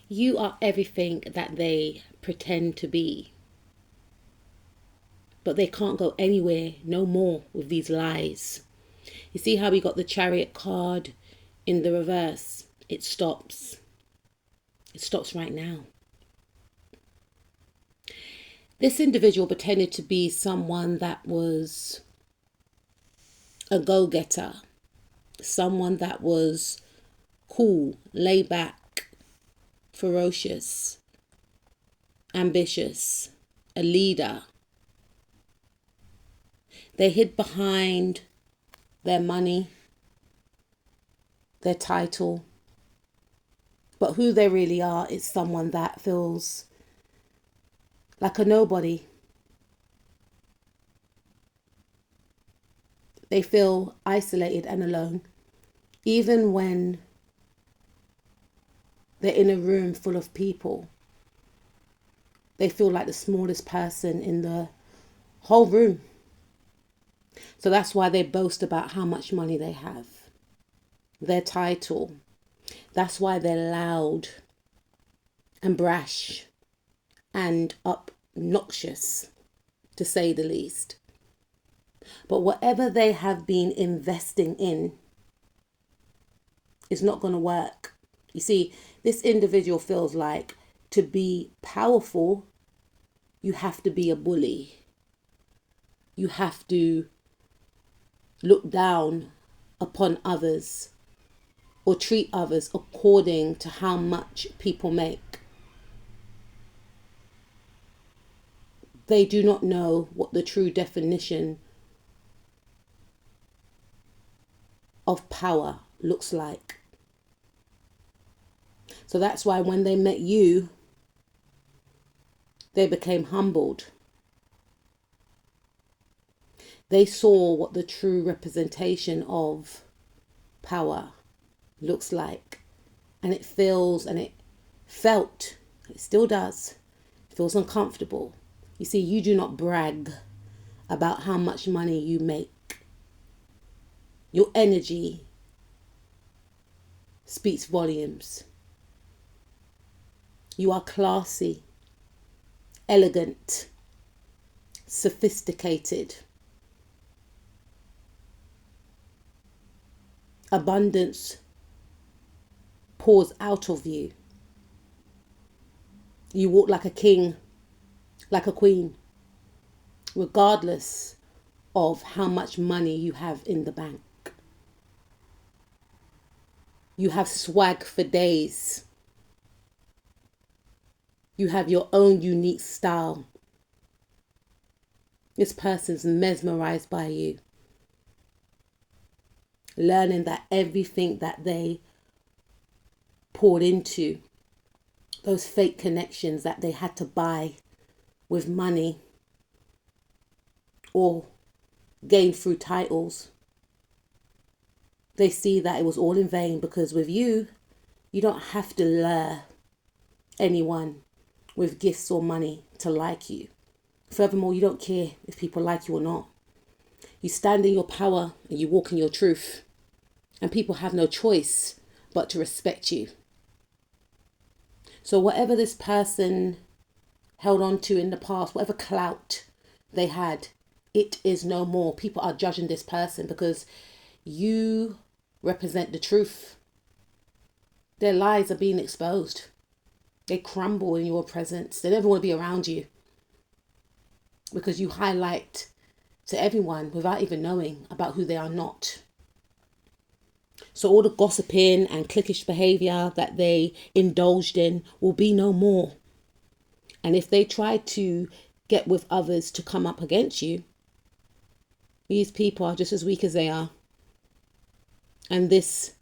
You are everything that they pretend to be. But they can't go anywhere no more with these lies. You see how we got the Chariot card in the reverse? It stops. It stops right now. This individual pretended to be someone that was a go-getter, someone that was cool, laid back, ferocious, ambitious, a leader. They hid behind their money, their title, but who they really are is someone that feels like a nobody. They feel isolated and alone, even when they're in a room full of people. They feel like the smallest person in the whole room. So that's why they boast about how much money they have, their title. That's why they're loud and brash and obnoxious, to say the least. But whatever they have been investing in is not going to work. You see, this individual feels like to be powerful, you have to be a bully. You have to look down upon others or treat others according to how much people make. They do not know what the true definition of power looks like. So that's why when they met you, they became humbled. They saw what the true representation of power looks like. And it feels, and it felt, it still does, it feels uncomfortable. You see, you do not brag about how much money you make. Your energy speaks volumes. You are classy, elegant, sophisticated. Abundance pours out of you. You walk like a king, like a queen, regardless of how much money you have in the bank. You have swag for days. You have your own unique style. This person's mesmerized by you, learning that everything that they poured into, those fake connections that they had to buy with money or gain through titles, they see that it was all in vain, because with you, you don't have to lure anyone with gifts or money to like you. Furthermore, you don't care if people like you or not. You stand in your power and you walk in your truth, and people have no choice but to respect you. So whatever this person held on to in the past, whatever clout they had, it is no more. People are judging this person because you represent the truth. Their lies are being exposed. They crumble in your presence. They never want to be around you because you highlight to everyone without even knowing about who they are not. So all the gossiping and cliquish behavior that they indulged in will be no more. And if they try to get with others to come up against you, these people are just as weak as they are. And this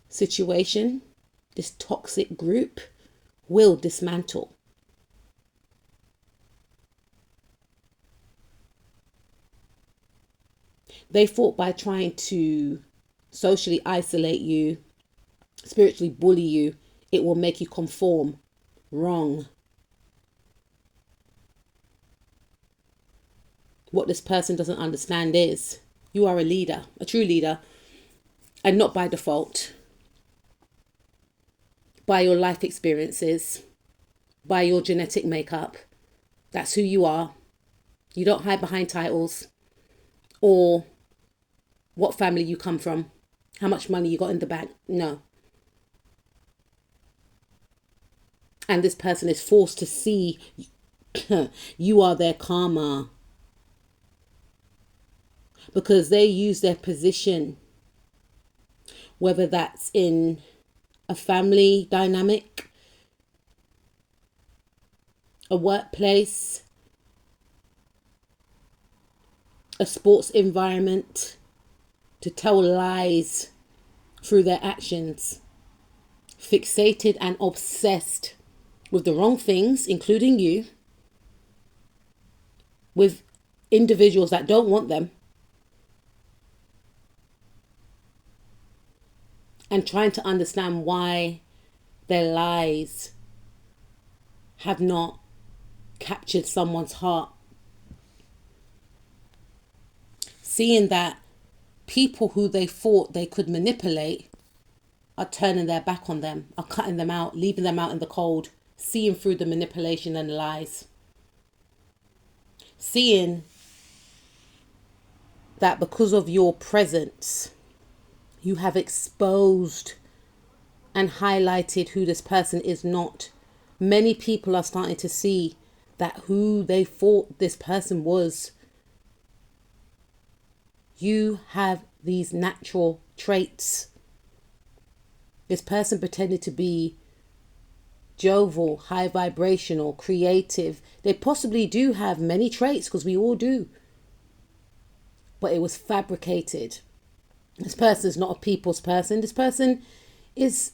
situation, this toxic group, will dismantle. They fought by trying to socially isolate you, spiritually bully you. It will make you conform. Wrong. What this person doesn't understand is you are a leader, a true leader, and not by default. by your life experiences, by your genetic makeup. That's who you are. You don't hide behind titles or what family you come from, how much money you got in the bank. No. And this person is forced to see you are their karma, because they use their position, whether that's in a family dynamic, a workplace, a sports environment, to tell lies through their actions, fixated and obsessed with the wrong things, including you, with individuals that don't want them, and trying to understand why their lies have not captured someone's heart. Seeing that people who they thought they could manipulate are turning their back on them, are cutting them out, leaving them out in the cold, seeing through the manipulation and the lies. Seeing that because of your presence, you have exposed and highlighted who this person is not. Many people are starting to see that who they thought this person was. You have these natural traits. This person pretended to be jovial, high vibrational, creative. They possibly do have many traits, because we all do. But it was fabricated. This person is not a people's person. This person is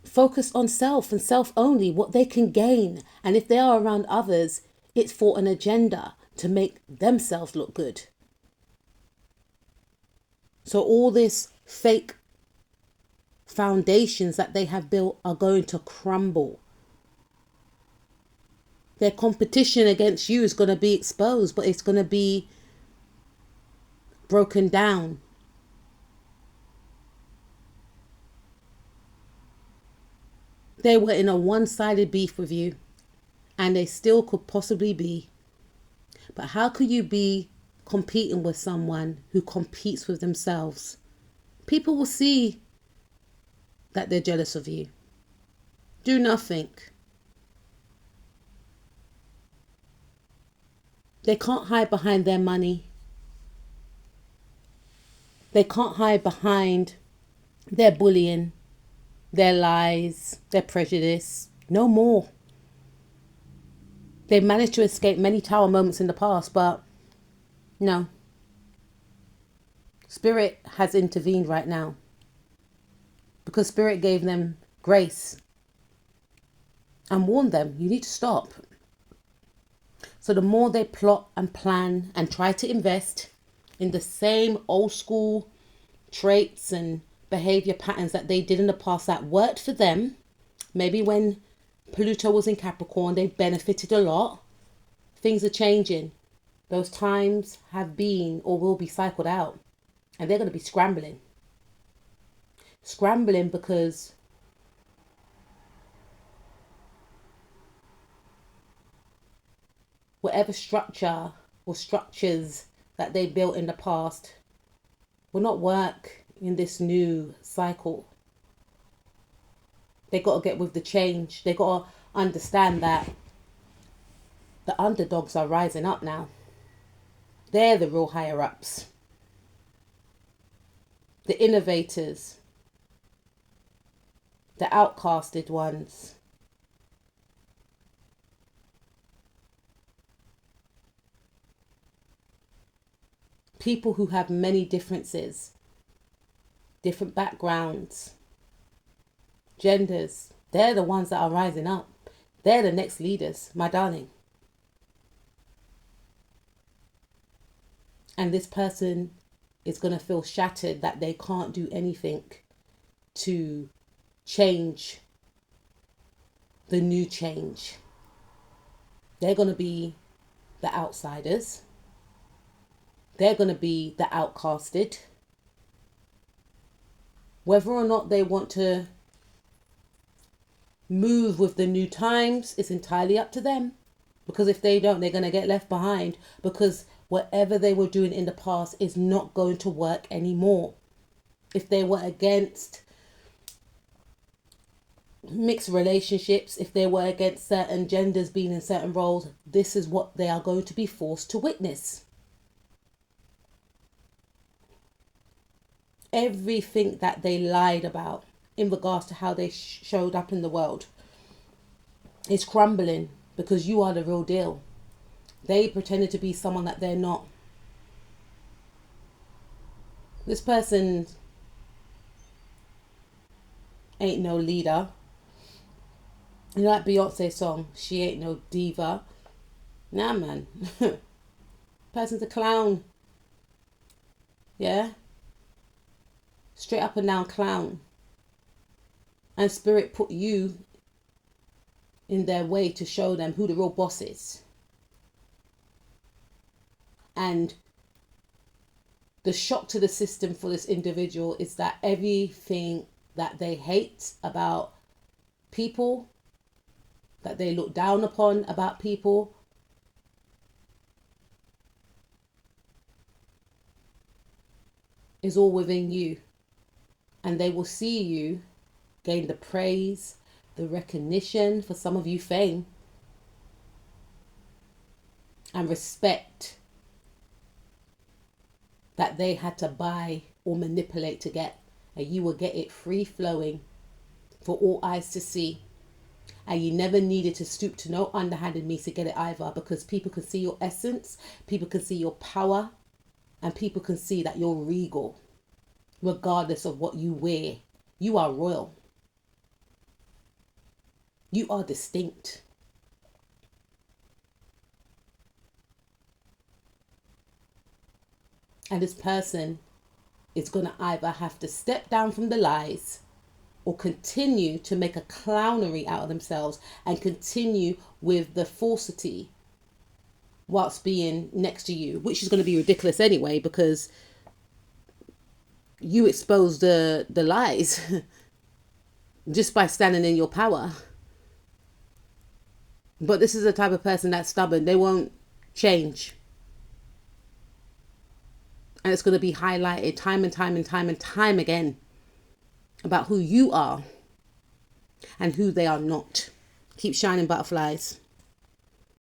focused on self and self only, what they can gain. And if they are around others, it's for an agenda to make themselves look good. So all this fake foundations that they have built are going to crumble. Their competition against you is going to be exposed, but it's going to be broken down. They were in a one-sided beef with you, and they still could possibly be. But how could you be competing with someone who competes with themselves? People will see that they're jealous of you. Do nothing. They can't hide behind their money. They can't hide behind their bullying, their lies, their prejudice. No more. They've managed to escape many tower moments in the past, but no. Spirit has intervened right now, because Spirit gave them grace and warned them, you need to stop. So the more they plot and plan and try to invest in the same old school traits and behavior patterns that they did in the past that worked for them, maybe when Pluto was in Capricorn, they benefited a lot. Things are changing. Those times have been or will be cycled out, and they're going to be scrambling. Scrambling because whatever structure or structures that they built in the past will not work in this new cycle. They got to get with the change. They got to understand that the underdogs are rising up now. They're the real higher ups. The innovators. The outcasted ones. People who have many differences, different backgrounds, genders. They're the ones that are rising up. They're the next leaders, my darling. And this person is going to feel shattered that they can't do anything to change the new change. They're going to be the outsiders. They're going to be the outcasted. Whether or not they want to move with the new times, it's entirely up to them. Because if they don't, they're going to get left behind, because whatever they were doing in the past is not going to work anymore. If they were against mixed relationships, if they were against certain genders being in certain roles, this is what they are going to be forced to witness. Everything that they lied about in regards to how they showed up in the world is crumbling, because you are the real deal. They pretended to be someone that they're not. This person ain't no leader. You know that Beyonce song, she ain't no diva. Nah, man. Person's a clown. Yeah? Straight up and down clown. And spirit put you in their way to show them who the real boss is. And the shock to the system for this individual is that everything that they hate about people, that they look down upon about people, is all within you. And they will see you gain the praise, the recognition, for some of you fame, and respect that they had to buy or manipulate to get. And you will get it free flowing for all eyes to see. And you never needed to stoop to no underhanded means to get it either, because people can see your essence, people can see your power, and people can see that you're regal. Regardless of what you wear, you are royal. You are distinct. And this person is going to either have to step down from the lies or continue to make a clownery out of themselves and continue with the falsity whilst being next to you, which is going to be ridiculous anyway, because you expose the lies just by standing in your power. But this is the type of person that's stubborn. They won't change. And it's going to be highlighted time and time and time and time again about who you are and who they are not. Keep shining, butterflies.